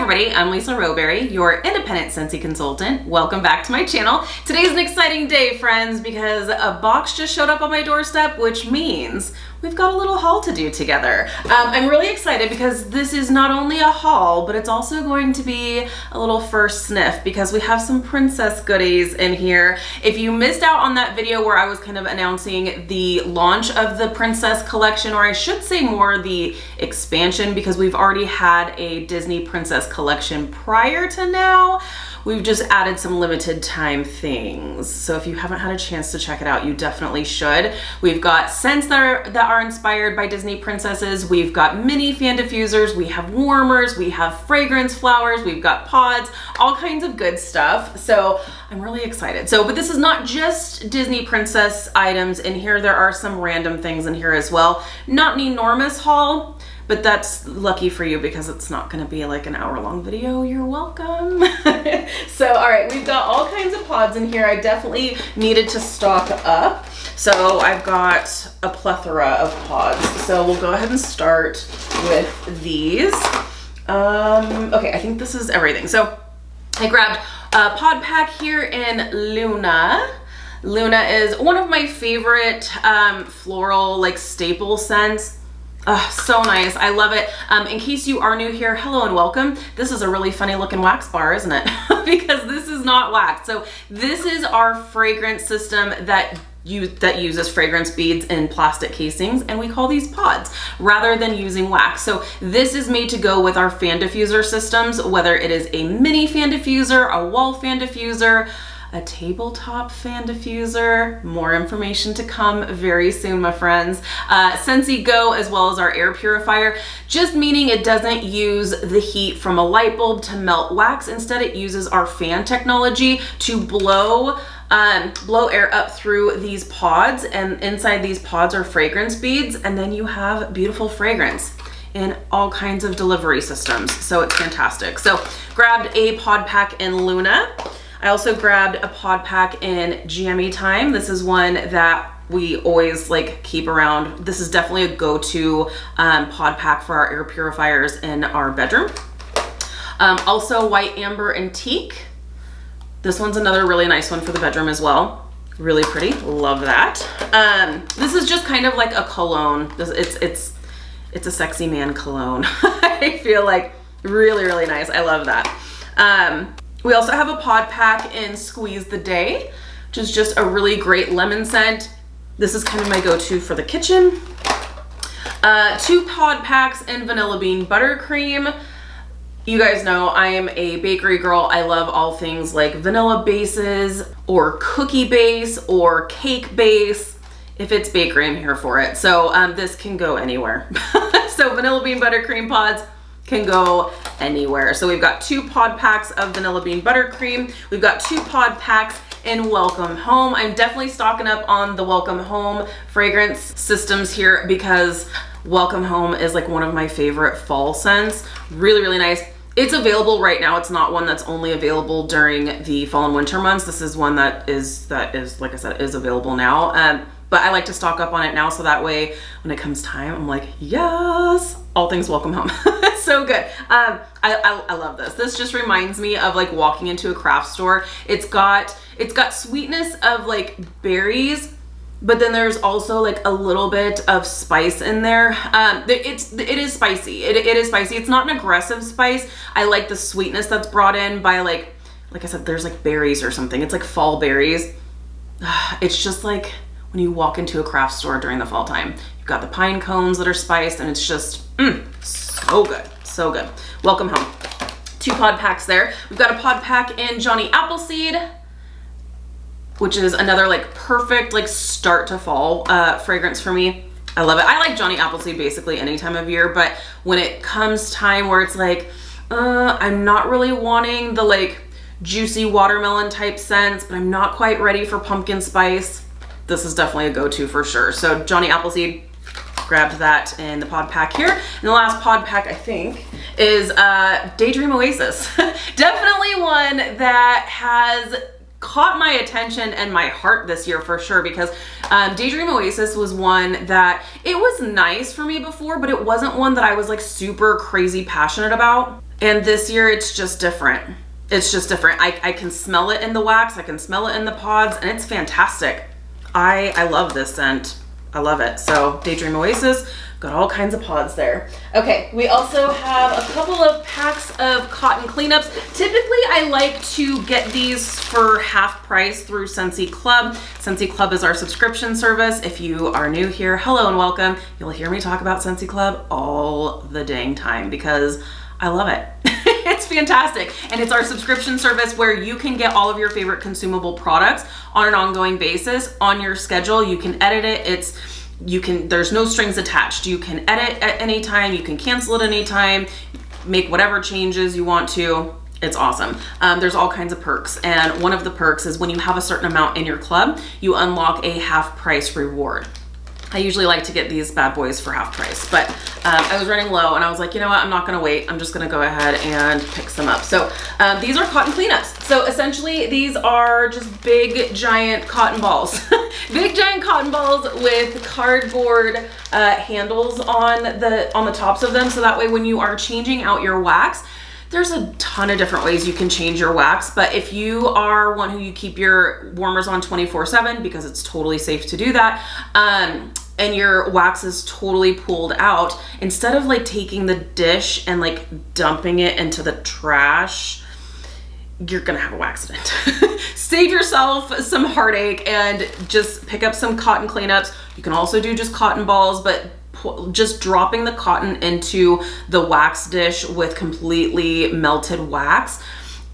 everybody, I'm Lisa Rowberry, your independent Scentsy consultant. Welcome back to my channel. Today's an exciting day, friends, because a box just showed up on my doorstep, which means we've got a little haul to do together. I'm really excited because this is not only a haul, but it's also going to be a little first sniff because we have some princess goodies in here. If you missed out on that video where I was kind of announcing the launch of the princess collection, or I should say more the expansion, because we've already had a Disney princess collection prior to now. We've just added some limited time things. So if you haven't had a chance to check it out, you definitely should. We've got scents that are inspired by Disney princesses. We've got mini fan diffusers. We have warmers. We have fragrance flowers. We've got pods, all kinds of good stuff. So I'm really excited. But this is not just Disney princess items in here. There are some random things in here as well. Not an enormous haul, but that's lucky for you because it's not gonna be like an hour-long video. You're welcome. So, all right, we've got all kinds of pods in here. I definitely needed to stock up. So I've got a plethora of pods. So we'll go ahead and start with these. Okay, I think this is everything. So I grabbed a pod pack here in Luna. Luna is one of my favorite floral, like staple scents. So nice. I love it. In case you are new here, hello and welcome. This is a really funny looking wax bar, isn't it? Because this is not wax. So this is our fragrance system that uses fragrance beads in plastic casings, and we call these pods rather than using wax. So this is made to go with our fan diffuser systems, whether it is a mini fan diffuser, a wall fan diffuser, a tabletop fan diffuser. More information to come very soon, my friends. Scentsy Go, as well as our air purifier, just meaning it doesn't use the heat from a light bulb to melt wax. Instead, it uses our fan technology to blow air up through these pods, and inside these pods are fragrance beads, and then you have beautiful fragrance in all kinds of delivery systems. So it's fantastic. So grabbed a pod pack in Luna. I also grabbed a pod pack in Jammy Time. This is one that we always like keep around. This is definitely a go-to pod pack for our air purifiers in our bedroom. Also White Amber Antique. This one's another really nice one for the bedroom as well. Really pretty, love that. This is just kind of like a cologne. It's a sexy man cologne. I feel like really, really nice. I love that. We also have a pod pack in Squeeze the Day, which is just a really great lemon scent. This is kind of my go-to for the kitchen. 2 pod packs in Vanilla Bean Buttercream. You guys know I am a bakery girl. I love all things like vanilla bases or cookie base or cake base. If it's bakery, I'm here for it. So this can go anywhere. So Vanilla Bean Buttercream pods can go anywhere. So we've got 2 pod packs of Vanilla Bean Buttercream. We've got 2 pod packs in Welcome Home. I'm definitely stocking up on the Welcome Home fragrance systems here because Welcome Home is like one of my favorite fall scents. Really, really nice. It's available right now. It's not one that's only available during the fall and winter months. This is one that is like I said, is available now. But I like to stock up on it now so that way when it comes time, I'm like, yes, all things Welcome Home. So good. I love this. This just reminds me of like walking into a craft store. It's got sweetness of like berries, but then there's also like a little bit of spice in there. It is spicy. It is spicy. It's not an aggressive spice. I like the sweetness that's brought in by like I said, there's like berries or something. It's like fall berries. It's just like when you walk into a craft store during the fall time. You've got the pine cones that are spiced, and it's just so good, so good. Welcome Home. 2 pod packs there. We've got a pod pack in Johnny Appleseed, which is another like perfect like start to fall fragrance for me. I love it. I like Johnny Appleseed basically any time of year, but when it comes time where it's like, I'm not really wanting the like juicy watermelon type scents, but I'm not quite ready for pumpkin spice, this is definitely a go-to for sure. So Johnny Appleseed, grabbed that in the pod pack here. And the last pod pack, I think, is Daydream Oasis. Definitely one that has caught my attention and my heart this year for sure, because Daydream Oasis was one that it was nice for me before, but it wasn't one that I was like super crazy passionate about. And this year it's just different. It's just different. I can smell it in the wax, I can smell it in the pods, and it's fantastic. I love this scent. I love it. So Daydream Oasis, got all kinds of pods there. Okay, we also have a couple of packs of cotton cleanups. Typically, I like to get these for half price through Scentsy Club. Scentsy Club is our subscription service. If you are new here, hello and welcome. You'll hear me talk about Scentsy Club all the dang time because I love it. It's fantastic. And it's our subscription service where you can get all of your favorite consumable products on an ongoing basis on your schedule. You can edit it. There's no strings attached. You can edit at any time. You can cancel at any time, make whatever changes you want to. It's awesome. There's all kinds of perks. And one of the perks is when you have a certain amount in your club, you unlock a half price reward. I usually like to get these bad boys for half price, but I was running low and I was like, you know what, I'm not gonna wait. I'm just gonna go ahead and pick some up. So these are cotton cleanups. So essentially these are just big giant cotton balls. Big giant cotton balls with cardboard handles on the tops of them. So that way when you are changing out your wax, there's a ton of different ways you can change your wax, but if you are one who you keep your warmers on 24/7, because it's totally safe to do that, and your wax is totally pulled out, instead of like taking the dish and like dumping it into the trash, you're gonna have a wax accident. Save yourself some heartache and just pick up some cotton cleanups. You can also do just cotton balls, but just dropping the cotton into the wax dish with completely melted wax,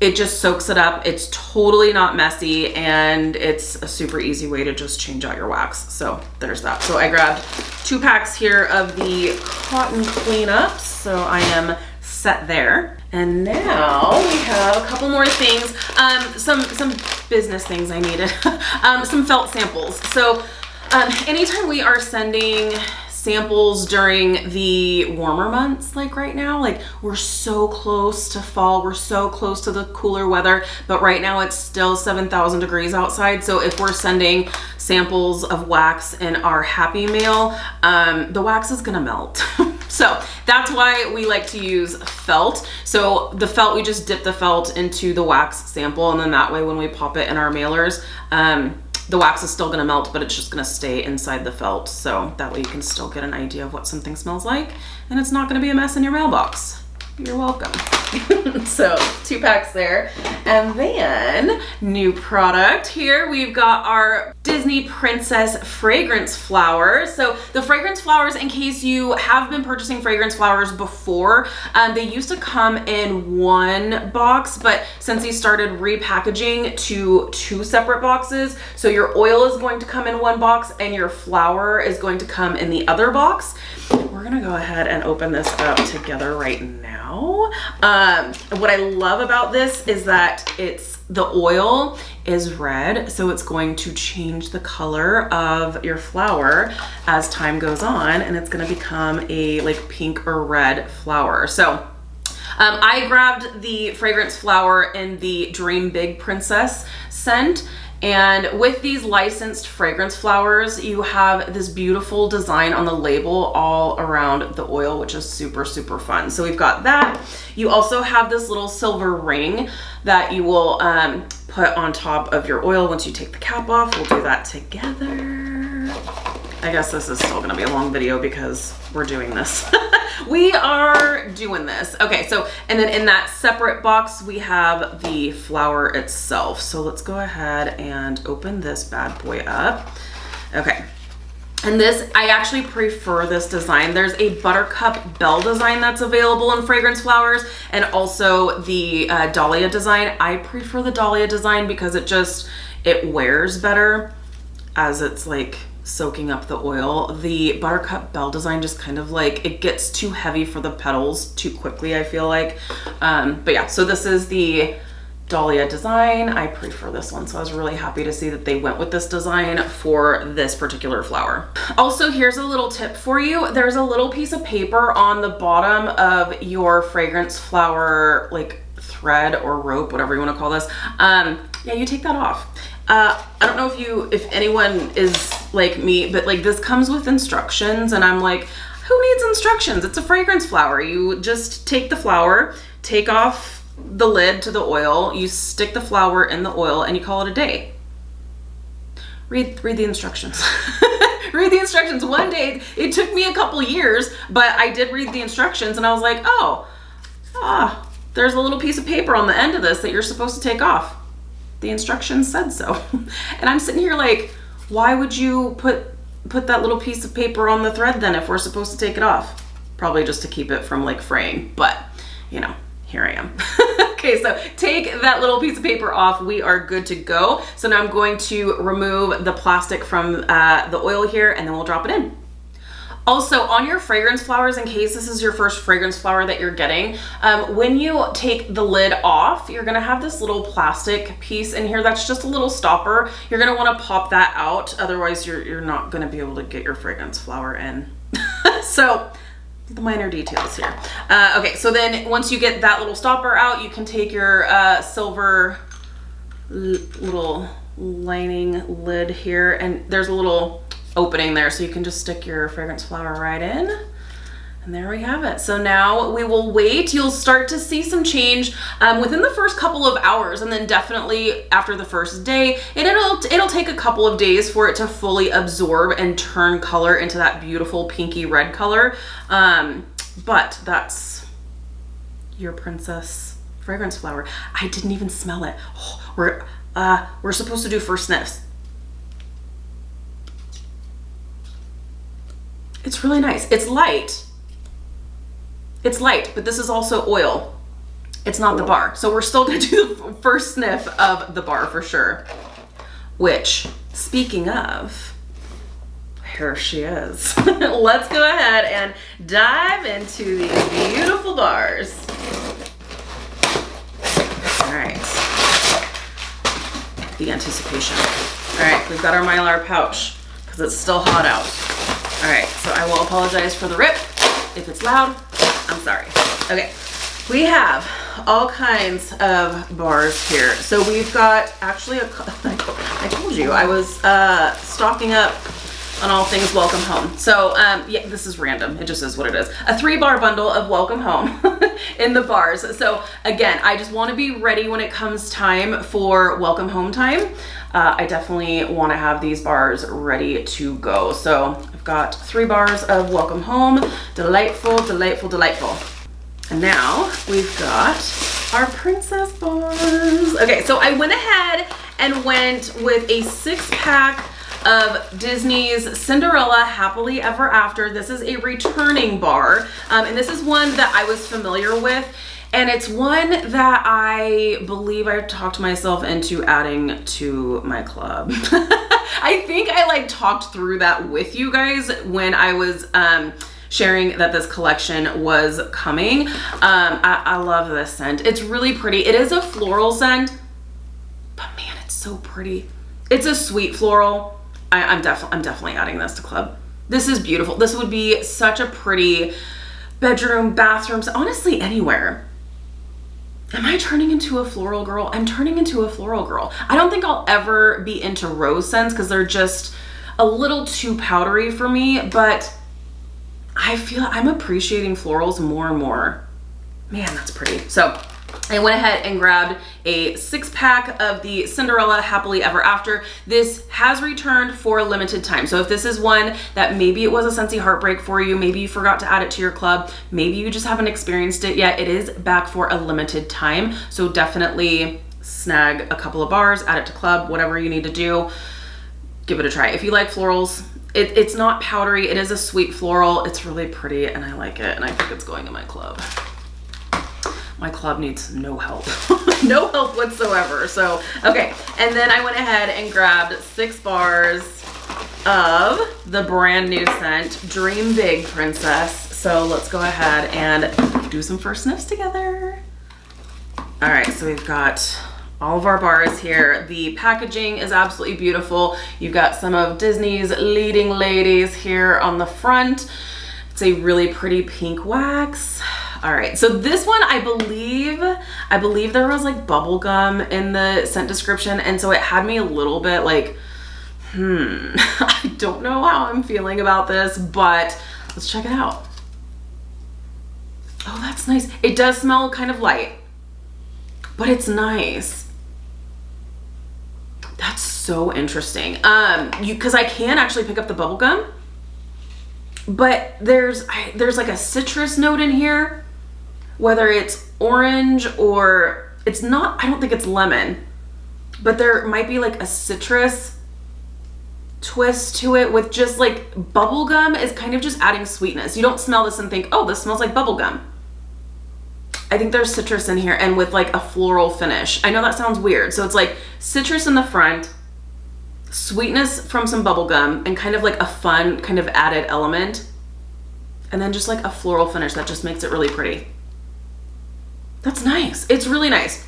it just soaks it up. It's totally not messy, and it's a super easy way to just change out your wax. So there's that. So I grabbed 2 packs here of the cotton cleanups, so I am set there. And now we have a couple more things, some business things I needed, some felt samples. So anytime we are sending samples during the warmer months, like right now, like we're so close to fall, we're so close to the cooler weather, but right now it's still 7,000 degrees outside. So if we're sending samples of wax in our Happy Mail, the wax is gonna melt. So that's why we like to use felt. So the felt, we just dip the felt into the wax sample, and then that way when we pop it in our mailers, the wax is still gonna melt, but it's just gonna stay inside the felt. So that way you can still get an idea of what something smells like, and it's not gonna be a mess in your mailbox. You're welcome. So 2 packs there. And then new product here, we've got our Disney Princess fragrance flowers. So the fragrance flowers, in case you have been purchasing fragrance flowers before, they used to come in 1 box, but since they started repackaging to 2 separate boxes, so your oil is going to come in 1 box and your flower is going to come in the other box. We're gonna go ahead and open this up together right now. What I love about this is that the oil is red, so it's going to change the color of your flower as time goes on, and it's gonna become a like pink or red flower. So I grabbed the fragrance flower in the Dream Big Princess scent. And with these licensed fragrance flowers, you have this beautiful design on the label all around the oil, which is super, super fun. So we've got that. You also have this little silver ring that you will put on top of your oil once you take the cap off. We'll do that together. I guess this is still gonna be a long video because we're doing this. We are doing this. Okay, so, and then in that separate box, we have the flower itself. So let's go ahead and open this bad boy up. Okay, and this, I actually prefer this design. There's a buttercup bell design that's available in fragrance flowers, and also the dahlia design. I prefer the dahlia design because it wears better as it's like soaking up the oil. The buttercup bell design just kind of like, it gets too heavy for the petals too quickly, I feel like. But yeah, so this is the dahlia design. I prefer this one, so I was really happy to see that they went with this design for this particular flower. Also, here's a little tip for you. There's a little piece of paper on the bottom of your fragrance flower, like thread or rope, whatever you want to call this, Yeah, you take that off. I don't know if anyone is like me, but like this comes with instructions and I'm like, who needs instructions? It's a fragrance flower. You just take the flower, take off the lid to the oil, you stick the flower in the oil and you call it a day. Read the instructions. Read the instructions. One day, it took me a couple years, but I did read the instructions and I was like, there's a little piece of paper on the end of this that you're supposed to take off. The instructions said so. And I'm sitting here like, why would you put that little piece of paper on the thread then if we're supposed to take it off? Probably just to keep it from like fraying, but you know, here I am. Okay, so take that little piece of paper off. We are good to go. So now I'm going to remove the plastic from the oil here and then we'll drop it in. Also, on your fragrance flowers, in case this is your first fragrance flower that you're getting, when you take the lid off, you're gonna have this little plastic piece in here that's just a little stopper. You're gonna wanna pop that out, otherwise you're not gonna be able to get your fragrance flower in. So, the minor details here. Okay, so then once you get that little stopper out, you can take your silver little lining lid here, and there's a little opening there, so you can just stick your fragrance flower right in. And there we have it. So now we will wait. You'll start to see some change within the first couple of hours, and then definitely after the first day. It'll take a couple of days for it to fully absorb and turn color into that beautiful pinky red color. But that's your princess fragrance flower. I didn't even smell it. Oh, we're supposed to do first sniffs. It's really nice. It's light. It's light, but this is also oil. It's not the bar. So we're still gonna do the first sniff of the bar for sure. Which, speaking of, here she is. Let's go ahead and dive into these beautiful bars. All right. The anticipation. All right, we've got our Mylar pouch because it's still hot out. All right, so I will apologize for the rip. If it's loud, I'm sorry. Okay, we have all kinds of bars here. So we've got actually I told you I was stocking up on all things Welcome Home. So yeah, this is random. It just is what it is. A 3-bar bundle of Welcome Home in the bars. So again, I just want to be ready when it comes time for Welcome Home time. I definitely want to have these bars ready to go. So I've got 3 bars of Welcome Home. Delightful, delightful, delightful. And now we've got our princess bars. Okay, so I went ahead and went with a 6-pack of Disney's Cinderella Happily Ever After. This is a returning bar, and this is one that I was familiar with, and it's one that I believe I talked myself into adding to my club. I think I like talked through that with you guys when I was sharing that this collection was coming. I love this scent. It's really pretty. It is a floral scent, but man, it's so pretty. It's a sweet floral. I'm definitely adding this to club. This is beautiful. This would be such a pretty bedroom, bathrooms, honestly anywhere. Am I turning into a floral girl? I'm turning into a floral girl. I don't think I'll ever be into rose scents because they're just a little too powdery for me, but I feel I'm appreciating florals more and more. Man, that's pretty. So I went ahead and grabbed a 6-pack of the Cinderella Happily Ever After. This has returned for a limited time. So if this is one that maybe it was a Scentsy heartbreak for you, maybe you forgot to add it to your club, maybe you just haven't experienced it yet, it is back for a limited time. So definitely snag a couple of bars, add it to club, whatever you need to do, give it a try. If you like florals, it's not powdery, it is a sweet floral. It's really pretty and I like it, and I think it's going in my club. My club needs no help. No help whatsoever. So, okay. And then I went ahead and grabbed 6 bars of the brand new scent, Dream Big Princess. So let's go ahead and do some first sniffs together. All right, so we've got all of our bars here. The packaging is absolutely beautiful. You've got some of Disney's leading ladies here on the front. It's a really pretty pink wax. All right, so this one, I believe there was like bubble gum in the scent description, and so it had me a little bit like, I don't know how I'm feeling about this, but let's check it out. Oh, that's nice. It does smell kind of light, but it's nice. That's so interesting. Because I can actually pick up the bubble gum, but there's like a citrus note in here, whether it's orange or it's not. I don't think it's lemon, but there might be like a citrus twist to it with just like bubble gum is kind of just adding sweetness. You don't smell this and think, oh, this smells like bubble gum. I think there's citrus in here and with like a floral finish. I know that sounds weird. So it's like citrus in the front, sweetness from some bubble gum, and kind of like a fun kind of added element. And then just like a floral finish that just makes it really pretty. That's nice. It's really nice.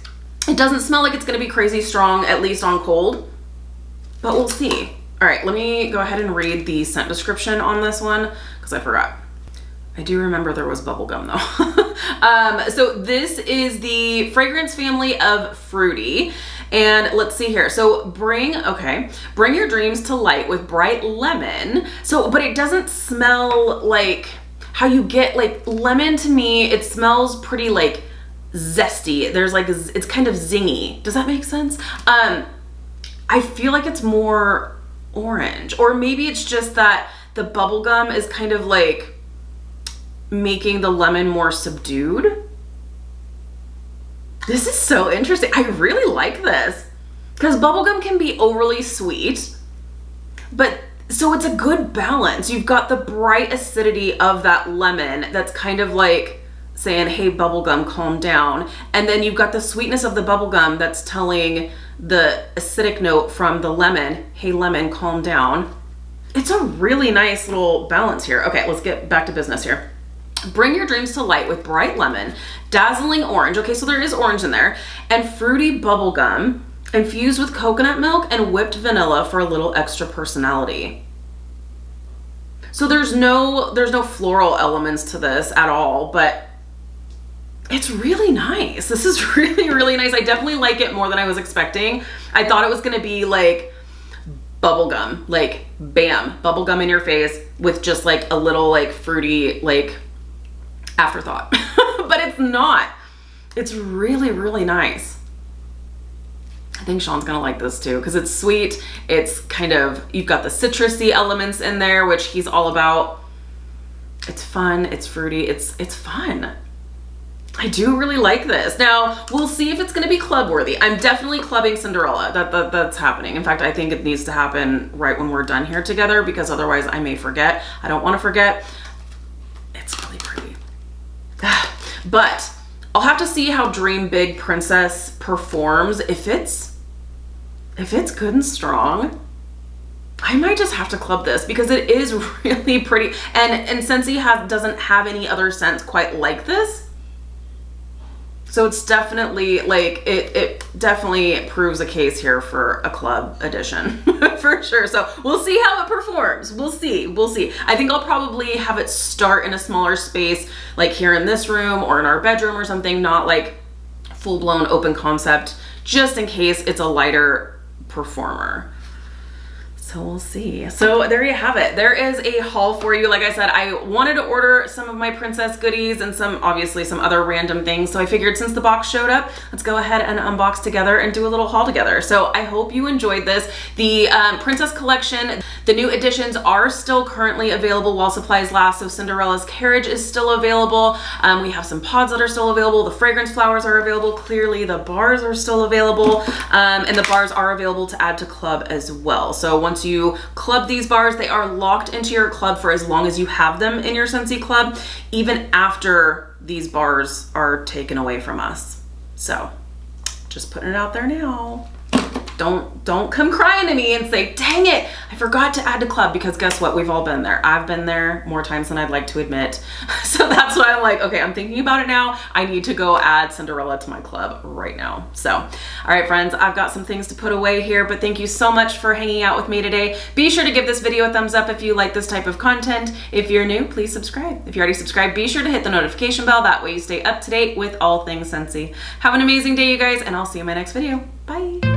It doesn't smell like it's gonna be crazy strong, at least on cold, but we'll see. All right, let me go ahead and read the scent description on this one because I forgot. I do remember there was bubble gum though. So this is the fragrance family of Fruity. And let's see here. So bring your dreams to light with bright lemon. So, but it doesn't smell like how you get like lemon. To me, it smells pretty like zesty. There's like, it's kind of zingy. Does that make sense? I feel like it's more orange, or maybe it's just that the bubble gum is kind of like making the lemon more subdued. This is so interesting. I really like this because bubblegum can be overly sweet, but so it's a good balance. You've got the bright acidity of that lemon that's kind of like saying, hey, bubblegum, calm down. And then you've got the sweetness of the bubblegum that's telling the acidic note from the lemon, hey, lemon, calm down. It's a really nice little balance here. Okay, let's get back to business here. Bring your dreams to light with bright lemon, dazzling orange. Okay, so there is orange in there, and fruity bubblegum infused with coconut milk and whipped vanilla for a little extra personality. So there's no floral elements to this at all, but it's really nice. This is really, really nice. I definitely like it more than I was expecting. I thought it was gonna be like bubblegum, like bam, bubblegum in your face with just like a little like fruity like afterthought, but it's not. It's really, really nice. I think Sean's gonna like this too because it's sweet. It's kind of, you've got the citrusy elements in there, which he's all about. It's fun, it's fruity, it's fun. I do really like this. Now, we'll see if it's gonna be club worthy. I'm definitely clubbing Cinderella. That's happening. In fact, I think it needs to happen right when we're done here together because otherwise I may forget. I don't wanna forget. It's really pretty. But I'll have to see how Dream Big Princess performs. If it's good and strong, I might just have to club this because it is really pretty. And Scentsy doesn't have any other scents quite like this. So it's definitely like, it definitely proves a case here for a club edition for sure. So we'll see how it performs. We'll see. I think I'll probably have it start in a smaller space, like here in this room or in our bedroom or something, not like full blown open concept, just in case it's a lighter performer. So we'll see. So there you have it. There is a haul for you. Like I said, I wanted to order some of my princess goodies and obviously some other random things. So I figured since the box showed up, let's go ahead and unbox together and do a little haul together. So I hope you enjoyed this. The princess collection, the new editions are still currently available while supplies last. So Cinderella's carriage is still available. We have some pods that are still available. The fragrance flowers are available. Clearly the bars are still available. And the bars are available to add to club as well. So once you club these bars, they are locked into your club for as long as you have them in your Scentsy club, even after these bars are taken away from us. So just putting it out there now. don't come crying to me and say, dang it, I forgot to add to club, because guess what? We've all been there. I've been there more times than I'd like to admit. So that's why I'm like, okay, I'm thinking about it now. I need to go add Cinderella to my club right now. So, all right, friends, I've got some things to put away here, but thank you so much for hanging out with me today. Be sure to give this video a thumbs up if you like this type of content. If you're new, please subscribe. If you already subscribed, be sure to hit the notification bell. That way you stay up to date with all things Scentsy. Have an amazing day, you guys, and I'll see you in my next video. Bye.